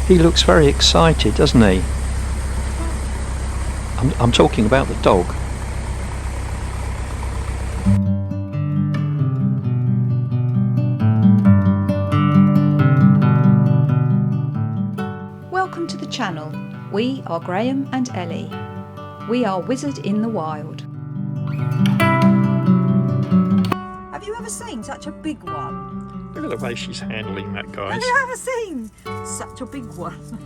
He looks very excited, doesn't he? I'm talking about the dog. Welcome to the channel. We are Graham and Ellie. We are Wizard in the Wild. Have you ever seen such a big one? Look at the way she's handling that, guys. Have you ever seen such a big one?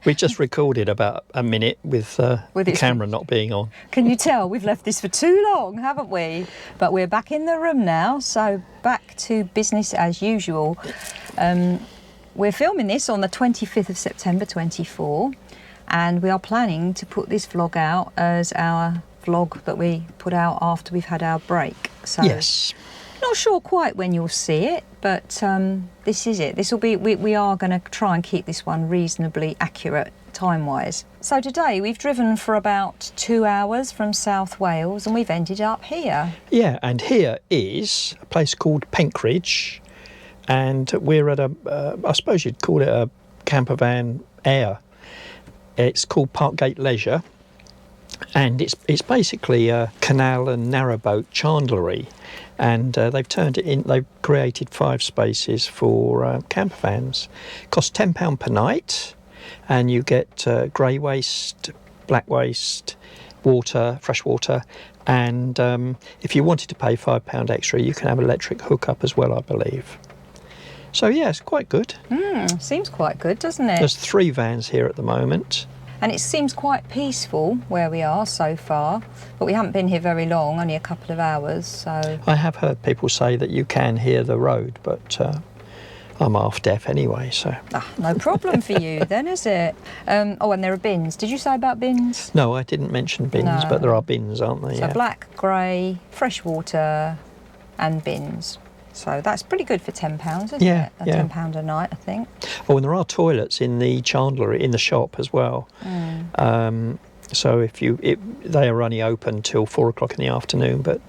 We just recorded about a minute with the camera not being on. Can you tell we've left this for too long, haven't we? But we're back in the room now, so back to business as usual. We're filming this on the 25th of September 24, and we are planning to put this vlog out as our vlog that we put out after we've had our break. So Yes. not sure quite when you'll see it, but this is it. This will be, we are going to try and keep this one reasonably accurate time-wise. So today we've driven for about 2 hours from South Wales and we've ended up here. Yeah, and here is a place called Penkridge, and we're at I suppose you'd call it a Campervan Aire. It's called Parkgate Leisure, and it's basically a canal and narrowboat chandlery. And they've turned it in, they've created 5 spaces for camper vans. Costs £10 per night, and you get grey waste, black waste, water, fresh water, and if you wanted to pay £5 extra, you can have electric hookup as well, I believe. So yeah, it's quite good. Seems quite good, doesn't it? There's 3 vans here at the moment. And it seems quite peaceful where we are so far, but we haven't been here very long, only a couple of hours, so... I have heard people say that you can hear the road, but I'm half deaf anyway, so... no problem for you then, is it? Oh, and there are bins. Did you say about bins? No, I didn't mention bins, No. but there are bins, aren't there? So Yeah. black, grey, fresh water and bins. So that's pretty good for £10, isn't Yeah, it? yeah. £10 a night, I think. Oh, and there are toilets in the chandlery, in the shop as well. So if they are only open till 4 o'clock in the afternoon, but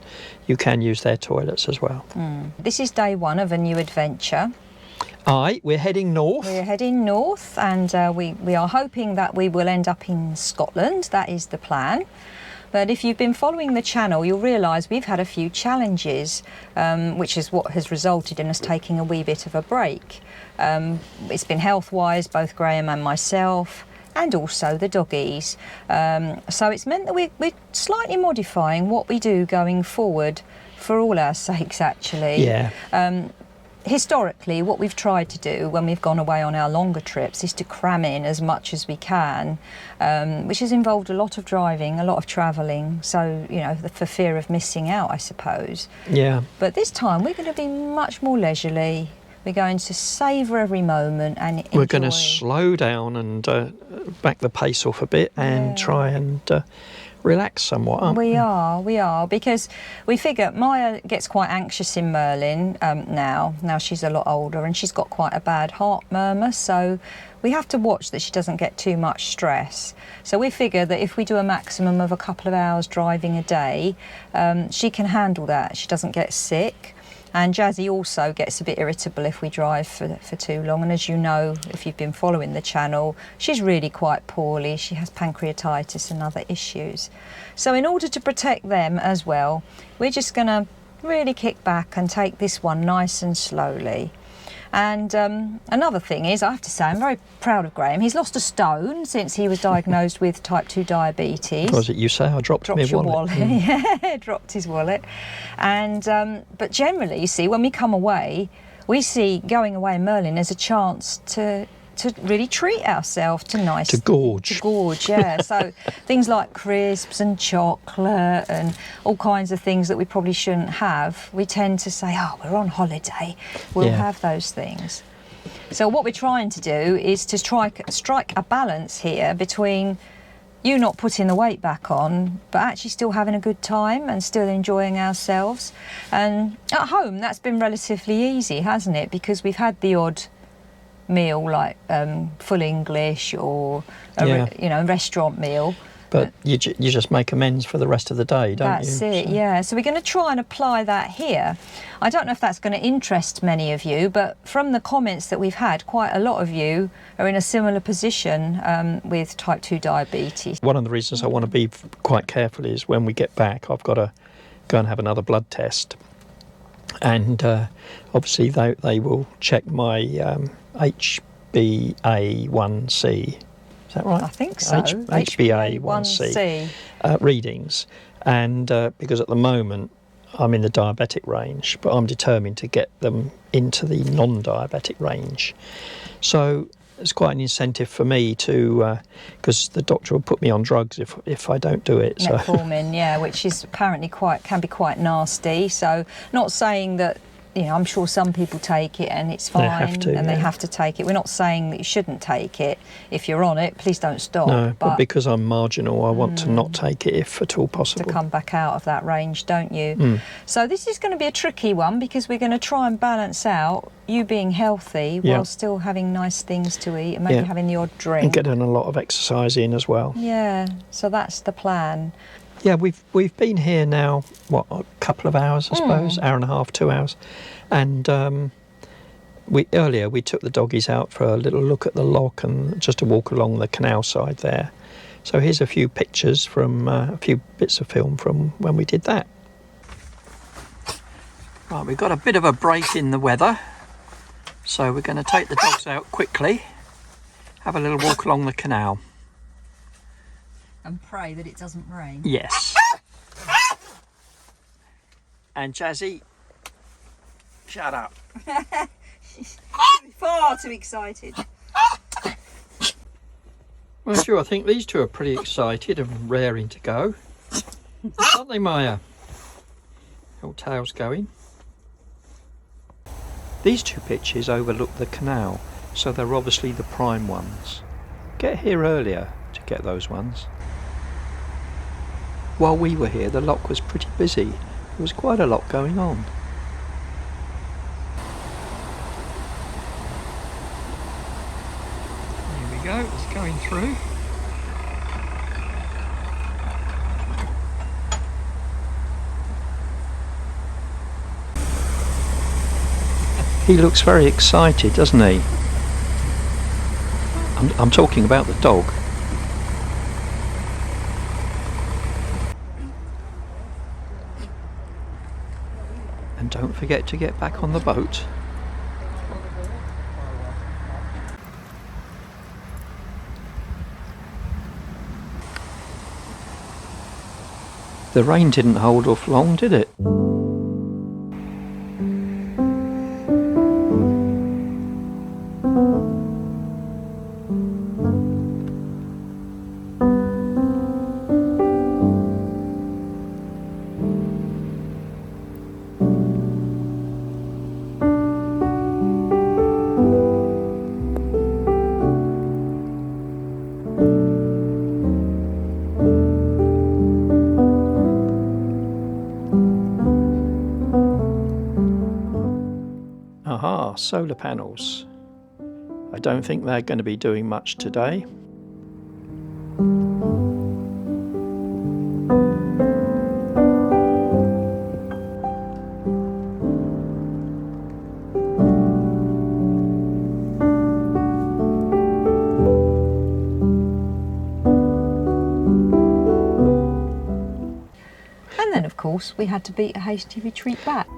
you can use their toilets as well. This is day 1 of a new adventure. Aye, we're heading north. We're heading north, and we are hoping that we will end up in Scotland. That is the plan. But if you've been following the channel, you'll realise we've had a few challenges, which is what has resulted in us taking a wee bit of a break. It's been health-wise, both Graham and myself, and also the doggies. So it's meant that we're slightly modifying what we do going forward for all our sakes, actually. Yeah. Historically, what we've tried to do when we've gone away on our longer trips is to cram in as much as we can, which has involved a lot of driving, a lot of travelling, so, you know, for fear of missing out, I suppose. Yeah. But this time we're going to be much more leisurely. We're going to savour every moment and enjoy. We're going to slow down and back the pace off a bit and try and relax somewhat, aren't we? We are, because we figure Maya gets quite anxious in Merlin now she's a lot older, and she's got quite a bad heart murmur, so we have to watch that she doesn't get too much stress. So we figure that if we do a maximum of a couple of hours driving a day, she can handle that, she doesn't get sick. And Jazzy also gets a bit irritable if we drive for too long, and as you know, if you've been following the channel, she's really quite poorly. She has pancreatitis and other issues. So in order to protect them as well, we're just going to really kick back and take this one nice and slowly. And another thing is, I have to say, I'm very proud of Graham. He's lost a stone since he was diagnosed with type 2 diabetes. Was it you say? I dropped my wallet. Yeah, dropped his wallet. And but generally, you see, when we come away, we see going away in Merlin as a chance to to really treat ourselves to nice... To gorge. To gorge, yeah. So things like crisps and chocolate and all kinds of things that we probably shouldn't have, we tend to say, oh, we're on holiday, we'll have those things. So what we're trying to do is to strike a balance here between you not putting the weight back on, but actually still having a good time and still enjoying ourselves. And at home, that's been relatively easy, hasn't it? Because we've had the odd meal like full English or a restaurant meal. But you just make amends for the rest of the day, don't you? That's it, yeah. So we're going to try and apply that here. I don't know if that's going to interest many of you, but from the comments that we've had, quite a lot of you are in a similar position with type 2 diabetes. One of the reasons I want to be quite careful is when we get back, I've got to go and have another blood test. And obviously they will check my HbA1c. Is that right? I think so. HbA1c readings. And because at the moment I'm in the diabetic range, but I'm determined to get them into the non-diabetic range. So it's quite an incentive for me to, because the doctor will put me on drugs if I don't do it. Metformin, yeah, which is apparently can be quite nasty. So not saying that, I'm sure some people take it and it's fine, they have to take it. We're not saying that you shouldn't take it. If you're on it, please don't stop. No, but because I'm marginal, I want to not take it if at all possible. To come back out of that range, don't you? So this is going to be a tricky one because we're going to try and balance out you being healthy while still having nice things to eat and maybe having the odd drink. And getting a lot of exercise in as well. Yeah, so that's the plan. Yeah, we've been here now, a couple of hours, I suppose, hour and a half, 2 hours. And earlier we took the doggies out for a little look at the lock and just to walk along the canal side there. So here's a few pictures from a few bits of film from when we did that. Right, we've got a bit of a break in the weather. So we're going to take the dogs out quickly, have a little walk along the canal. And pray that it doesn't rain. Yes. And Jazzy, shut up. Far too excited. Well, sure, I think these two are pretty excited and raring to go. Aren't they, Maya? Old tail's going. These two pitches overlook the canal, so they're obviously the prime ones. Get here earlier to get those ones. While we were here, the lock was pretty busy. There was quite a lot going on. Here we go, it's going through. He looks very excited, doesn't he? I'm talking about the dog. And don't forget to get back on the boat. The rain didn't hold off long, did it? Aha, solar panels. I don't think they're going to be doing much today. And then, of course, we had to beat a hasty retreat back.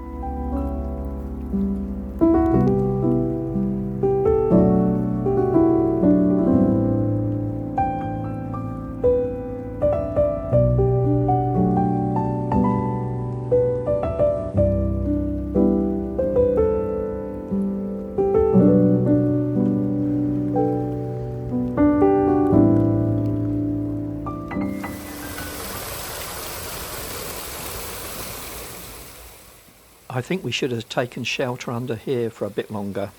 I think we should have taken shelter under here for a bit longer.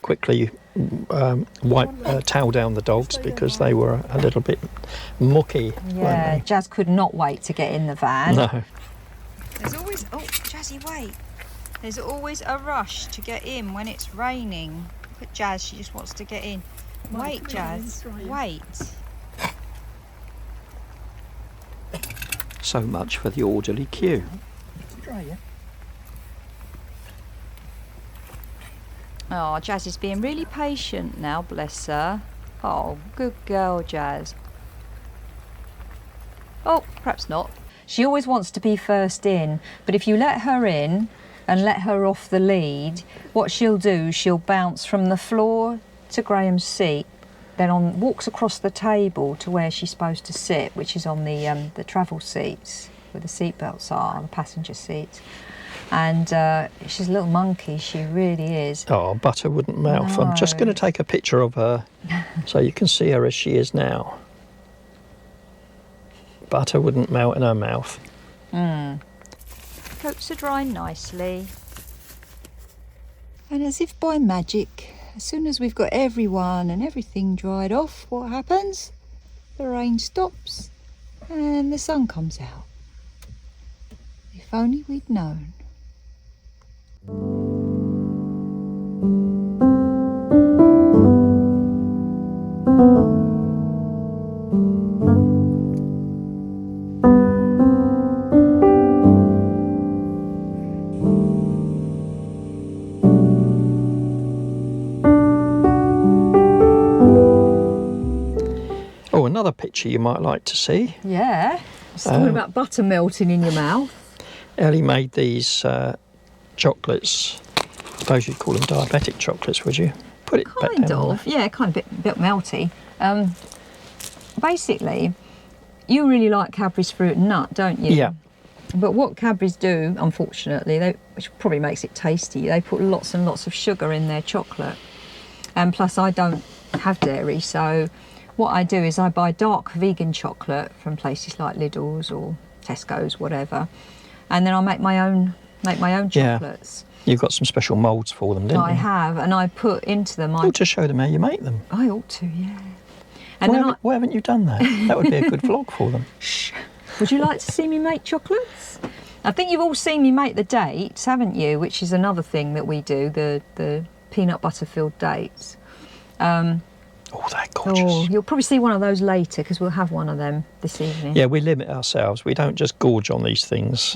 Quickly towel down the dogs because they were a little bit mucky. Yeah, Jazz could not wait to get in the van. No. There's always, oh, Jazzy, wait. There's always a rush to get in when it's raining. Look at Jazz, she just wants to get in. Wait, Jazz, wait. So much for the orderly queue. Oh, Jazz is being really patient now, bless her. Oh, good girl, Jazz. Oh, perhaps not. She always wants to be first in, but if you let her in and let her off the lead, what she'll do, she'll bounce from the floor to Graham's seat, then walks across the table to where she's supposed to sit, which is on the travel seats, where the seat belts are, on the passenger seats. And she's a little monkey, she really is. Oh, butter wouldn't mouth. No. I'm just going to take a picture of her so you can see her as she is now. Butter wouldn't melt in her mouth. Coats are drying nicely. And as if by magic, as soon as we've got everyone and everything dried off, what happens? The rain stops and the sun comes out. If only we'd known. Oh, another picture you might like to see. Yeah, it's talking about butter melting in your mouth. Ellie made these chocolates. I suppose you'd call them diabetic chocolates, would you? Put it back down. Kind of, yeah, kind of a bit melty. Basically, you really like Cadbury's fruit and nut, don't you? Yeah. But what Cadbury's do, unfortunately, which probably makes it tasty, they put lots and lots of sugar in their chocolate. And plus, I don't have dairy, so what I do is I buy dark vegan chocolate from places like Lidl's or Tesco's, whatever, and then I make my own chocolates. Yeah. You've got some special moulds for them, didn't you? I have, and I put into them. You ought to show them how you make them. I ought to, yeah. And why haven't you done that? That would be a good vlog for them. Shh. Would you like to see me make chocolates? I think you've all seen me make the dates, haven't you? Which is another thing that we do, the peanut butter filled dates. Oh, they're gorgeous. Oh, you'll probably see one of those later because we'll have one of them this evening. Yeah, we limit ourselves. We don't just gorge on these things.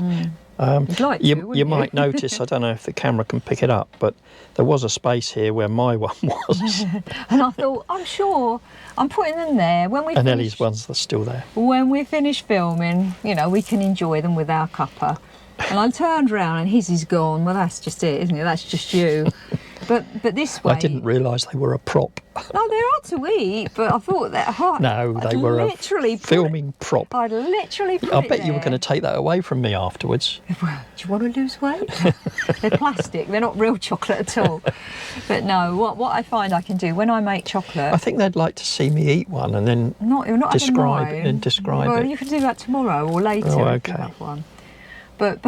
You'd like to, you might notice, I don't know if the camera can pick it up, but there was a space here where my one was. And I thought, I'm sure I'm putting them there when we. And Ellie's ones are still there. When we finish filming, you know, we can enjoy them with our cuppa. And I turned around and his is gone. Well, that's just it, isn't it? That's just you. But this way. I didn't realise they were a prop. No, they are to eat, but I thought that. No, they were a filming prop. I'd literally put I it bet you were going to take that away from me afterwards. Well, do you want to lose weight? They're plastic. They're not real chocolate at all. But no, what I find I can do when I make chocolate. I think they'd like to see me eat one and then you're not describe it. Well, you can do that tomorrow or later. Oh, okay. If you have one. But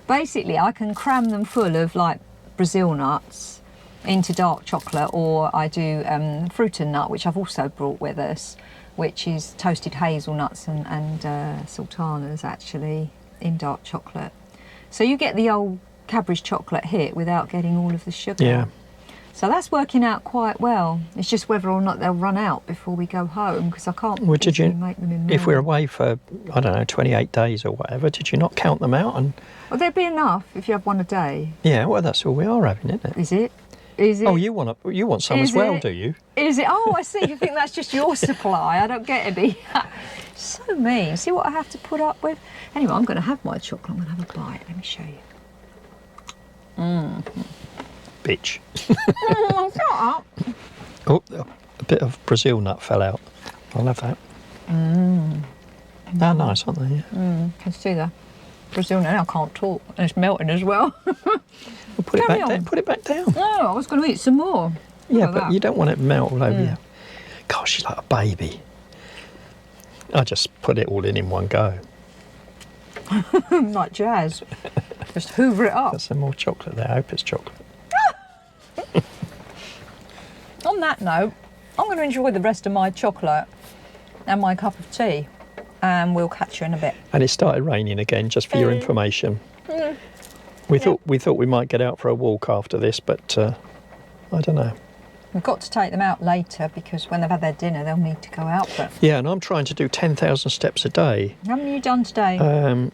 basically, I can cram them full of like Brazil nuts into dark chocolate, or I do fruit and nut, which I've also brought with us, which is toasted hazelnuts and sultanas actually in dark chocolate. So you get the old Cadbury's chocolate hit without getting all of the sugar. Yeah. So that's working out quite well. It's just whether or not they'll run out before we go home, because I can't make them in milk. If we're away for, I don't know, 28 days or whatever, did you not count them out? Well, there'd be enough if you have one a day. Yeah, well, that's all we are having, isn't it? Is it? Is it? Oh, you want some as well, do you? Is it? Oh, I see. You think that's just your supply. I don't get any. So mean. See what I have to put up with? Anyway, I'm going to have my chocolate. I'm going to have a bite. Let me show you. Bitch. Shut up. Oh, a bit of Brazil nut fell out. I'll have that. They're nice, aren't they? Yeah. Can see that. Brazil nut. I can't talk. And it's melting as well. We'll put it back down. Put it back down. No, I was going to eat some more. Yeah, Look at but that. you don't want it to melt all over you. Gosh, she's like a baby. I just put it all in one go. Like jazz. Just hoover it up. Got some more chocolate there. I hope it's chocolate. On that note, I'm going to enjoy the rest of my chocolate and my cup of tea, and we'll catch you in a bit. And it started raining again, just for your information. We thought we might get out for a walk after this, but I don't know. We've got to take them out later because when they've had their dinner, they'll need to go out. But Yeah, and I'm trying to do 10,000 steps a day. how many have you done today?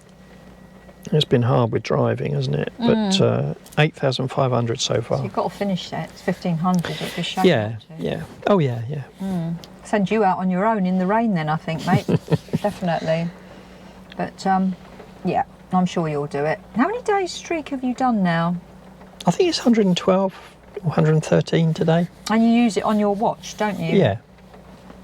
It's been hard with driving, hasn't it? But 8,500 so far. You've got to finish that. It's 1,500. It'd be a shame Yeah, not to. yeah. Oh, yeah, yeah. Send you out on your own in the rain then, I think, mate. Definitely. But yeah, I'm sure you'll do it. How many days streak have you done now? I think it's 112 or 113 today. And you use it on your watch, don't you? Yeah.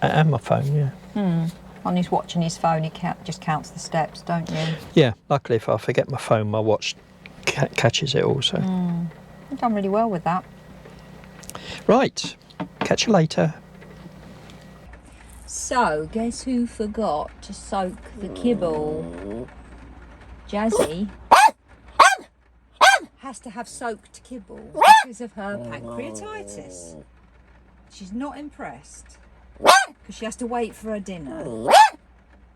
And my phone, yeah. On his watch and his phone, he just counts the steps, don't you? Yeah, luckily if I forget my phone, my watch catches it also. You've done really well with that. Right, catch you later. So, guess who forgot to soak the kibble? Jazzy has to have soaked kibble because of her pancreatitis. She's not impressed because she has to wait for her dinner.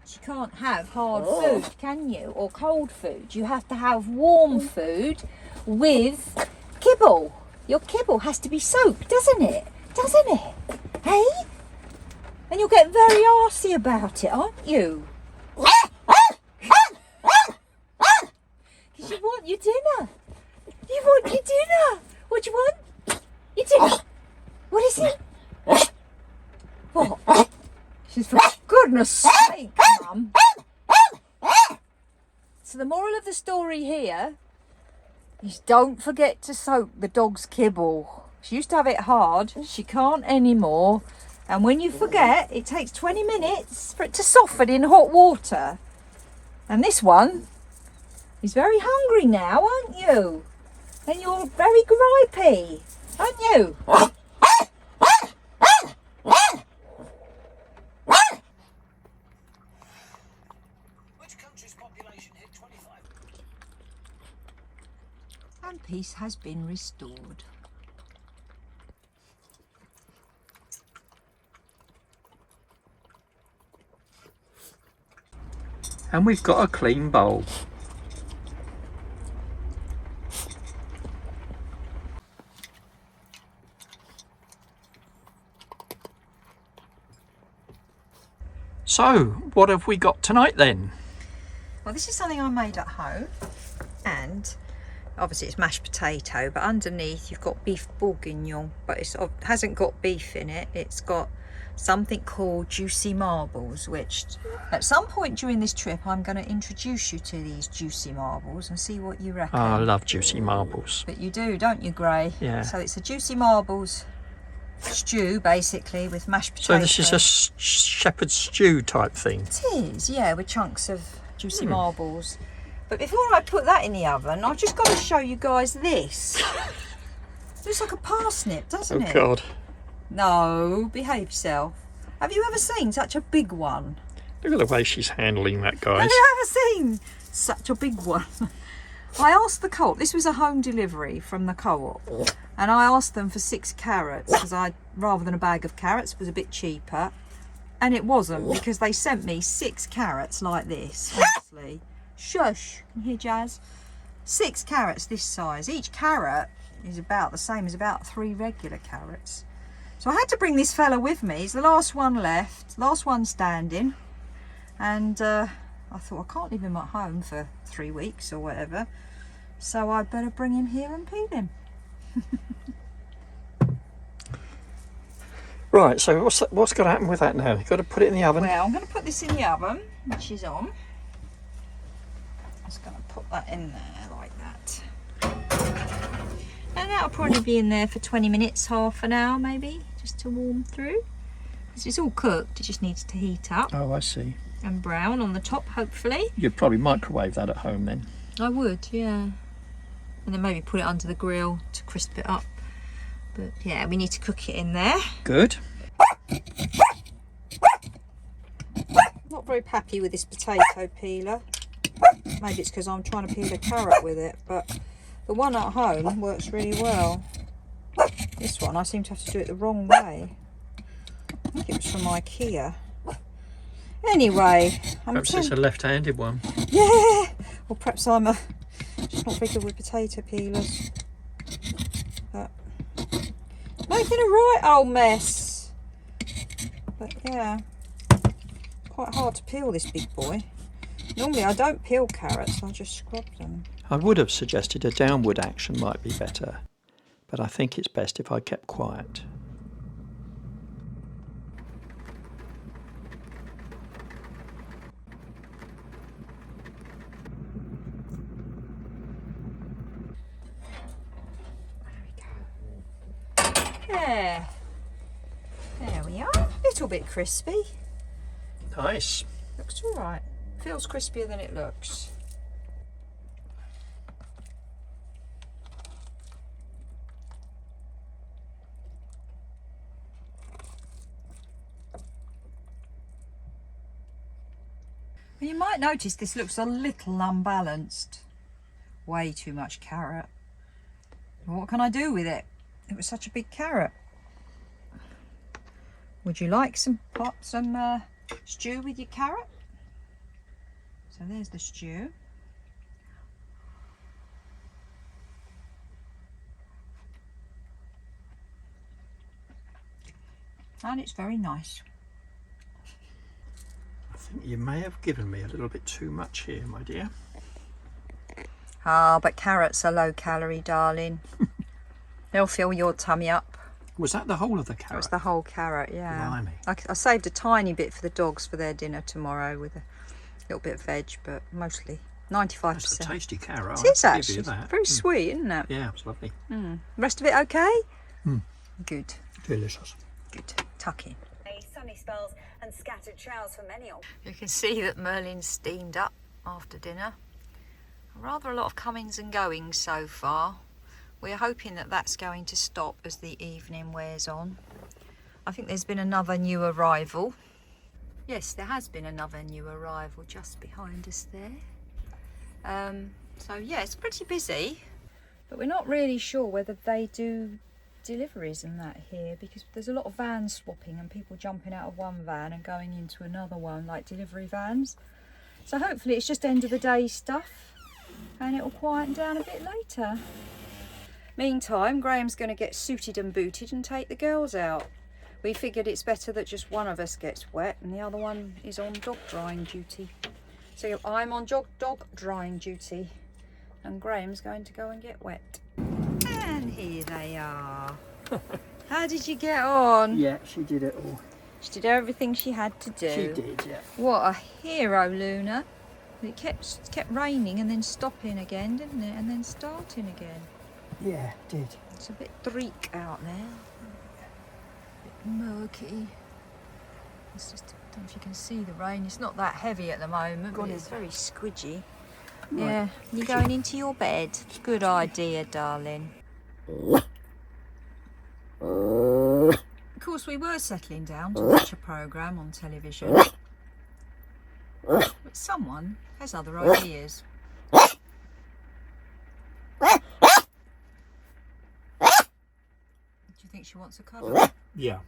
She can't have hard food, can you? Or cold food. You have to have warm food with kibble. Your kibble has to be soaked, doesn't it? Doesn't it? Hey? And you'll get very arsey about it, aren't you? Because you want your dinner. You want your dinner. What do you want? Your dinner. What is it? What? She's for goodness sake, Mum. So the moral of the story here is don't forget to soak the dog's kibble. She used to have it hard. She can't anymore. And when you forget, it takes 20 minutes for it to soften in hot water. And this one is very hungry now, aren't you? And you're very gripey, aren't you? Which country's population hit 25? And peace has been restored. And we've got a clean bowl. So, what have we got tonight then? Well, this is something I made at home, and obviously it's mashed potato, but underneath you've got beef bourguignon, but it hasn't got beef in it. It's got something called juicy marbles, which at some point during this trip I'm going to introduce you to these juicy marbles and see what you reckon. Oh, I love juicy marbles. But you do, don't you, Gray? Yeah. So it's a juicy marbles stew, basically, with mashed potato. So this is a shepherd's stew type thing. It is, yeah, with chunks of juicy marbles. But before I put that in the oven, I've just got to show you guys this. Looks like a parsnip, doesn't it? God. No, behave yourself. Have you ever seen such a big one? Look at the way she's handling that, guys. Have you ever seen such a big one? I asked the co-op, this was a home delivery from the co-op, and I asked them for 6 carrots because rather than a bag of carrots, it was a bit cheaper. And it wasn't, because they sent me 6 carrots like this, honestly. Shush, can you hear Jazz? 6 carrots this size. Each carrot is about the same as about 3 regular carrots. So I had to bring this fella with me. He's the last one left, last one standing. And I thought, I can't leave him at home for 3 weeks or whatever. So I'd better bring him here and peel him. Right, so what's got to happen with that now? You've got to put it in the oven. Well, I'm going to put this in the oven, which is on. Just going to put that in there like that. And that'll probably be in there for 20 minutes, half an hour maybe, just to warm through. Because it's all cooked, it just needs to heat up Oh, I see. and brown on the top, hopefully. You'd probably microwave that at home then. I would, yeah. And then maybe put it under the grill to crisp it up. But yeah, we need to cook it in there. Good. Not very happy with this potato peeler. Maybe it's because I'm trying to peel a carrot with it, but the one at home works really well. This one, I seem to have to do it the wrong way. I think it was from IKEA. Anyway, Perhaps it's a left-handed one. Yeah! Or perhaps I'm just not very good with potato peelers. But making a right old mess. But yeah, it's quite hard to peel this big boy. Normally I don't peel carrots, I just scrub them. I would have suggested a downward action might be better, but I think it's best if I kept quiet. There. There we are. A little bit crispy. Nice. Looks alright. Feels crispier than it looks. You might notice this looks a little unbalanced. Way too much carrot. What can I do with it? It was such a big carrot. Would you like some stew with your carrot? So there's the stew. And it's very nice. I think you may have given me a little bit too much here, my dear. Ah, but carrots are low calorie, darling. They'll fill your tummy up. Was that the whole of the That carrot? was the whole carrot, yeah. Blimey. I saved a tiny bit for the dogs for their dinner tomorrow with a little bit of veg, but mostly 95%. That's a tasty carrot. It is I'll give you actually. that. Very sweet, isn't it? Yeah, it's lovely. Rest of it okay? Mm. Good, Delicious. good. Tuck in. Sunny spells and scattered showers for many. You can see that Merlin's steamed up after dinner. Rather a lot of comings and goings so far. We're hoping that that's going to stop as the evening wears on. I think there's been another new arrival. Yes, there has been another new arrival just behind us there. So yeah, it's pretty busy, but we're not really sure whether they do deliveries and that here, because there's a lot of van swapping and people jumping out of one van and going into another one, like delivery vans. So hopefully it's just end of the day stuff and it'll quieten down a bit later. Meantime, Graham's going to get suited and booted and take the girls out. We figured it's better that just one of us gets wet and the other one is on dog drying duty. So I'm on dog drying duty and Graham's going to go and get wet. And here they are. How did you get on? Yeah, she did it all. She did everything she had to do. She did, yeah. What a hero, Luna. It kept raining and then stopping again, didn't it? And then starting again. Yeah, it did. It's a bit dreek out there. A bit murky. It's just, I don't know if you can see the rain. It's not that heavy at the moment, but it's very squidgy. Right. Yeah, you're going into your bed. Good idea, darling. Of course, we were settling down to watch a programme on television. But someone has other ideas. Do you think she wants a cuddle? Yeah.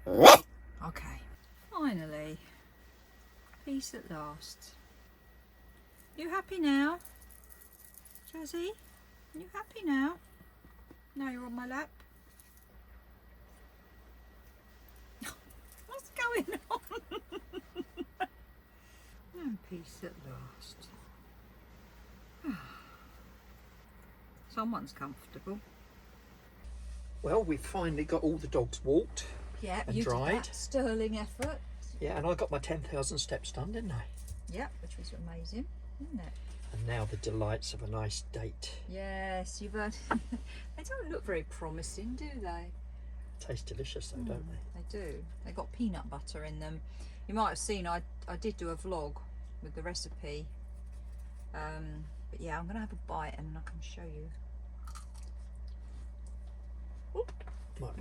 Okay. Finally. Peace at last. You happy now? Jazzy? You happy now? Now you're on my lap? What's going on? And peace at last. Someone's comfortable. Well, we finally got all the dogs walked. Yeah, And you dried. did that sterling effort. Yeah, and I got my 10,000 steps done, didn't I? Yeah, which was amazing, isn't it? And now the delights of a nice date. Yes, you've earned. They don't look very promising, do they? Taste delicious though, don't they? They do. They got peanut butter in them. You might have seen I did do a vlog with the recipe. But yeah, I'm gonna have a bite and I can show you. Ooh, Might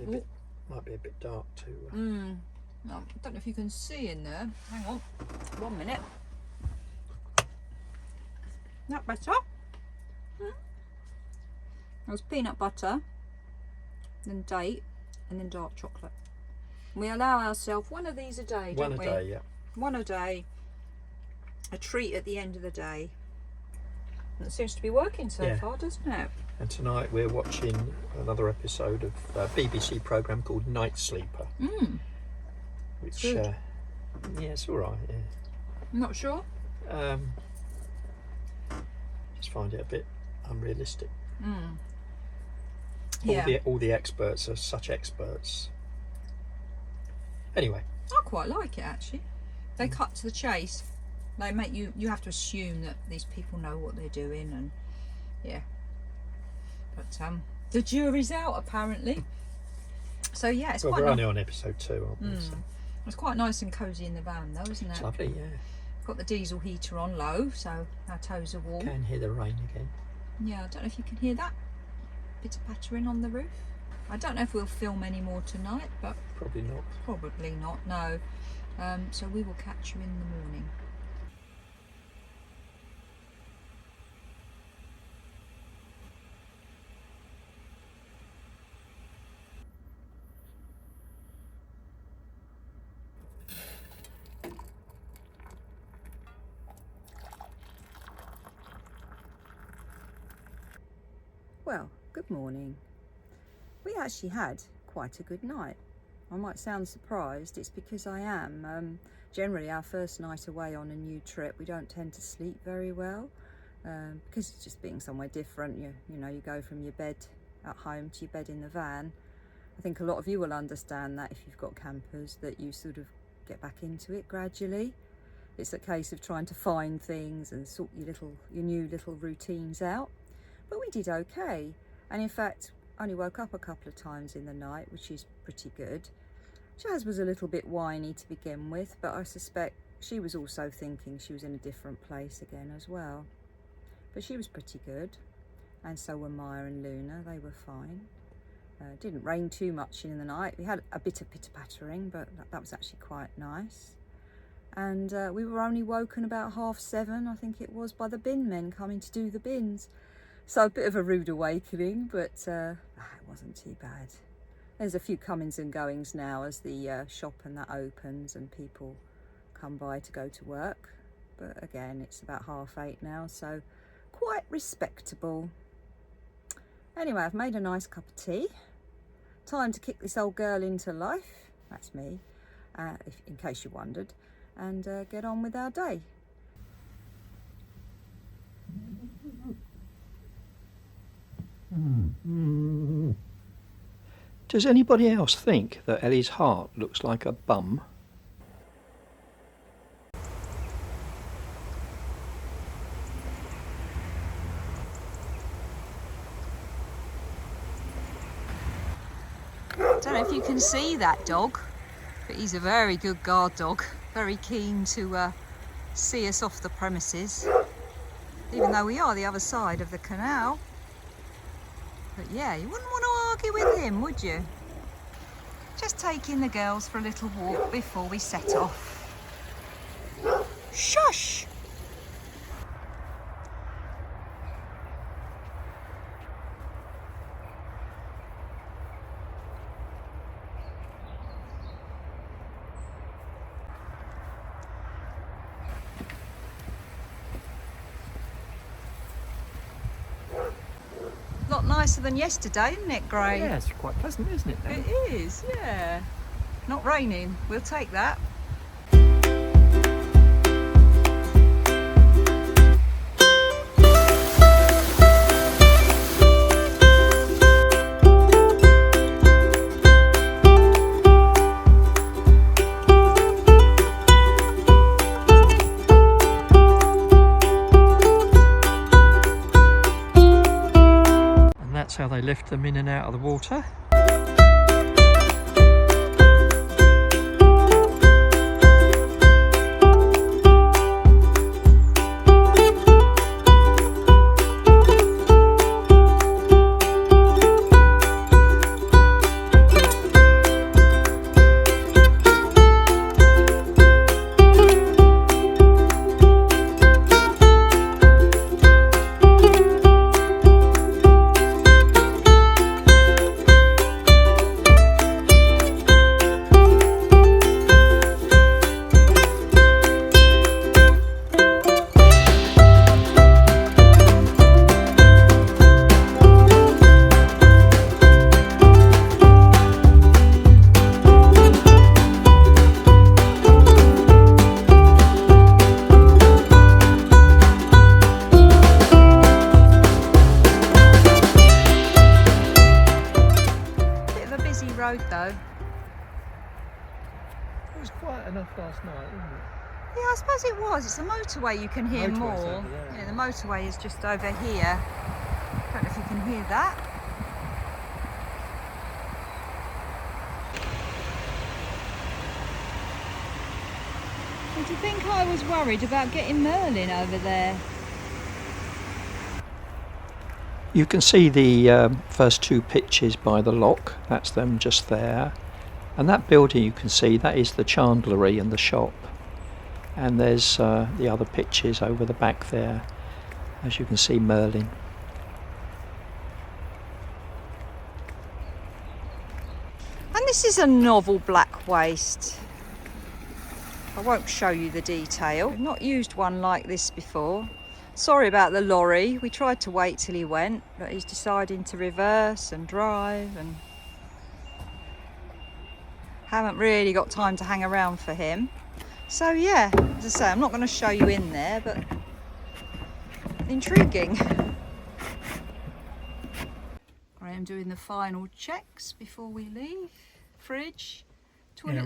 be a bit dark too. No, I don't know if you can see in there. Hang on, 1 minute. That better? It was peanut butter, then date, and then dark chocolate. We allow ourselves one of these a day, don't we? One a day, yeah. One a day. A treat at the end of the day. And it seems to be working so far, doesn't it? And tonight we're watching another episode of a BBC programme called Night Sleeper. Which, yeah, it's all right. Yeah. I'm not sure. Just find it a bit unrealistic. Yeah. All the experts are such experts. Anyway, I quite like it actually. They cut to the chase. They make you have to assume that these people know what they're doing, and yeah. But the jury's out apparently. So yeah, it's quite we're only on episode 2, aren't we? So it's quite nice and cosy in the van though, isn't it? it's lovely, yeah. Got the diesel heater on low, so our toes are warm. Can hear the rain again. Yeah, I don't know if you can hear that. Bit of pattering on the roof. I don't know if we'll film any more tonight, but Probably not. probably not, no. So we will catch you in the morning. Well, good morning. We actually had quite a good night. I might sound surprised, it's because I am. Generally our first night away on a new trip, we don't tend to sleep very well, because it's just being somewhere different. You know, you go from your bed at home to your bed in the van. I think a lot of you will understand that if you've got campers, that you sort of get back into it gradually. It's a case of trying to find things and sort your new little routines out. But we did okay, and in fact only woke up a couple of times in the night, which is pretty good. Jazz was a little bit whiny to begin with, but I suspect she was also thinking she was in a different place again as well. But she was pretty good, and so were Maya and Luna. They were fine. It didn't rain too much in the night. We had a bit of pitter-pattering, but that was actually quite nice. And we were only woken about 7:30, I think it was, by the bin men coming to do the bins. So a bit of a rude awakening, but it wasn't too bad. There's a few comings and goings now as the shop and that opens and people come by to go to work. But again, it's about 8:30 now, so quite respectable. Anyway, I've made a nice cup of tea. Time to kick this old girl into life. That's me, in case you wondered, and get on with our day. Does anybody else think that Ellie's heart looks like a bum? I don't know if you can see that dog, but he's a very good guard dog, very keen to see us off the premises, even though we are the other side of the canal. But yeah, you wouldn't want to argue with him, would you? Just taking the girls for a little walk before we set off. Shush! A lot nicer than yesterday, isn't it, Gray? Yeah, it's quite pleasant, isn't it? It is, yeah. Not raining, we'll take that. That's how they lift them in and out of the water. road though. It was quiet enough last night, wasn't it? Yeah, I suppose it was. It's the motorway you can hear Motorway's more. over there. Yeah, the motorway is just over here. Don't know if you can hear that. Do you think I was worried about getting Merlin over there? You can see the first two pitches by the lock. That's them just there. And that building you can see, that is the chandlery and the shop. And there's the other pitches over the back there. As you can see, Merlin. And this is a novel black waist. I won't show you the detail. I've not used one like this before. Sorry about the lorry. We tried to wait till he went, but he's deciding to reverse and drive, and haven't really got time to hang around for him. So yeah, as I say, I'm not going to show you in there, but intriguing. I am doing the final checks before we leave. Fridge, toilet,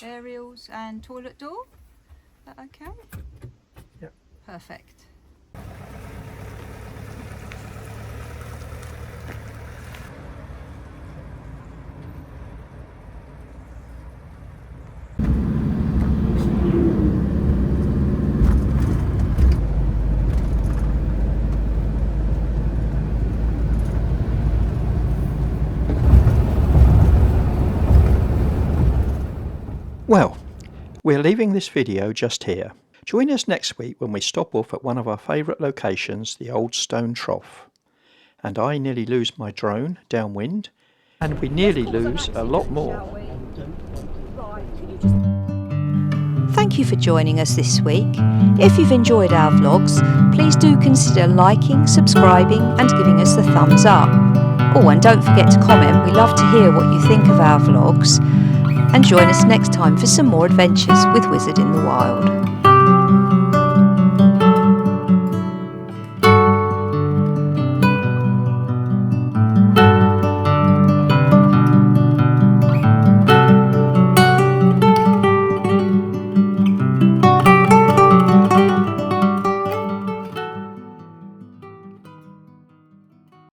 aerials and toilet door. Is that okay? Yep. Perfect. Well, we're leaving this video just here. Join us next week when we stop off at one of our favourite locations, the Old Stone Trough. And I nearly lose my drone downwind, and we nearly lose a lot more. Thank you for joining us this week. If you've enjoyed our vlogs, please do consider liking, subscribing and giving us the thumbs up. Oh, and don't forget to comment. We love to hear what you think of our vlogs. And join us next time for some more adventures with Wizard in the Wild.